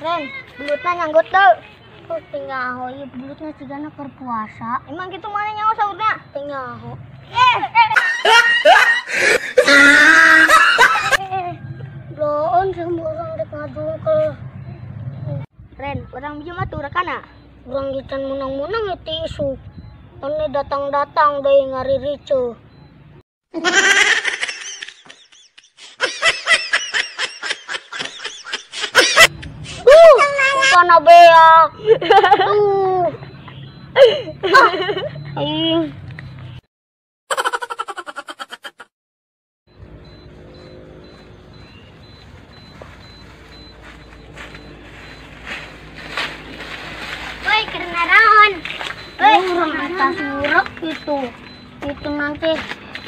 Ren, belutna nyanggut tuh. Tuh tinggal ieu belutna cigana keur puasa. Emang gitu mana nyaho sahurna? Tinggal. Bloon sama orang dek ngadungkel. Ren, orang bijeu mah tuh rekana. Urang gican munang-munang ti isu. Ini datang-datang deui ngaririceuh. Kana beak. Aing. Woi, karena naon? Woi, urang atas murek gitu. Itu nanti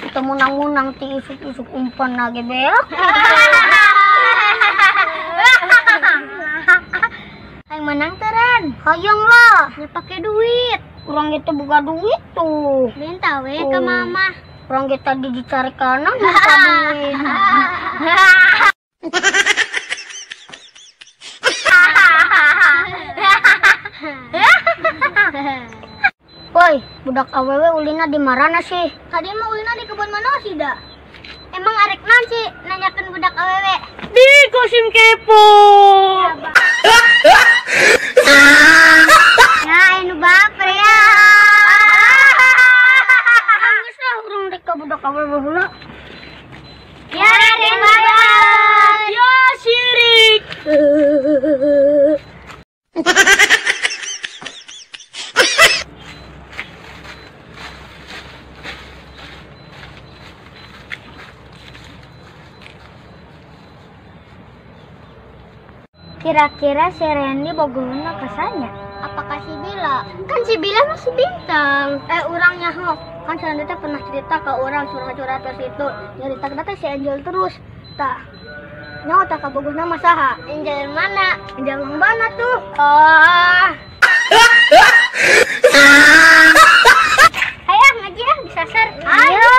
kita munang-munang ti isuk-isuk umpan lagi beak. Yang menang teren, hayang lah, ya pakai duit. Kurang kita buka duit tuh. Minta we ke mama. Kurang kita dicari kanan minta duit. Woi, budak awewe ulina di marana sih? Tadi mah ulina di kebun mana sih dah? Emang arek nanti nanyakan budak awewe? Di kosim kepo. Ya, ini baper ya. Geus lah urang rek ka budak awewe heula. Ya, Raden Babat. Ya, sirik. Kira-kira si Randy bogohna kesanya? Apakah si Bila? Kan si Bila masih bintang. Urangnya ho. Kan si Randy pernah cerita ke orang curhat-curhat ke situ. Nyarita si Angel terus. Tah. Nyawa tak kabogohna mah saha? Angel mana? Angel mang mana tuh? Oh. Ayo ngaji ah disasar. Ayo.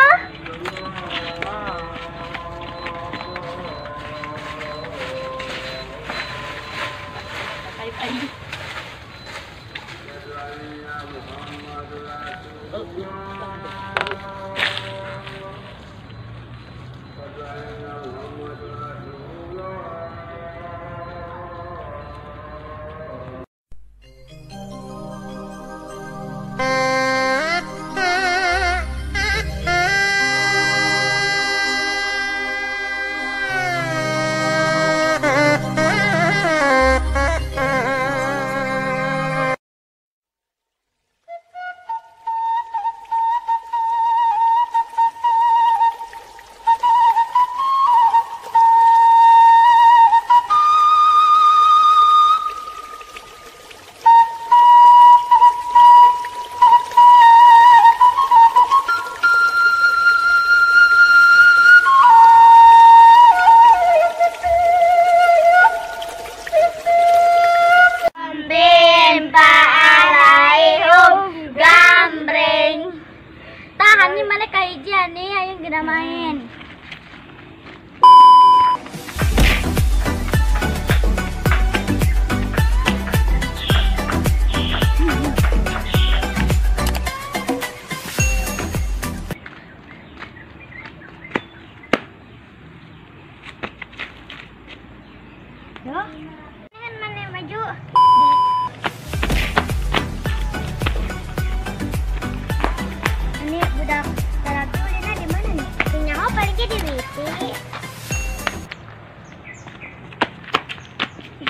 Main.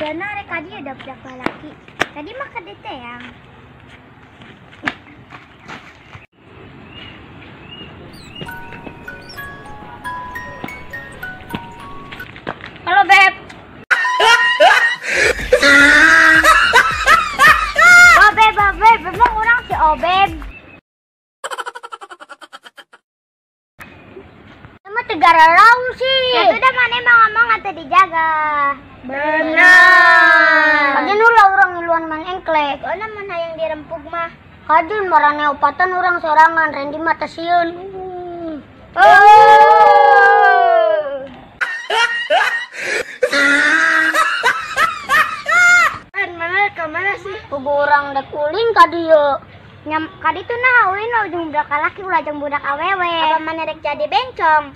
Dana rek kadi ada berapa laki? Tadi mah kedete yang. Halo Beb. Beb, memang orang si Obeb. Sama tegara rau sih. Ya sudah mana emang ngomong atau dijaga. Benar. Kajian ulah orang iluan mang engklek. Soalnya mana yang dirempuk mah. Kajian marane opatan orang sorangan rendi mata siun. Mana kemana sih? Kubu orang dek kuling kadi yo. Nyam kadi tuh nah ulin lo jeung budak laki ulah jeung budak awewe. Apa mana rek jadi bencong?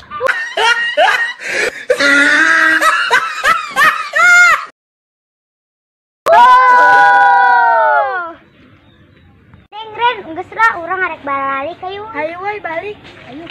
Ren, geus ra urang arek balik ayo. Hayu we balik. Ayo.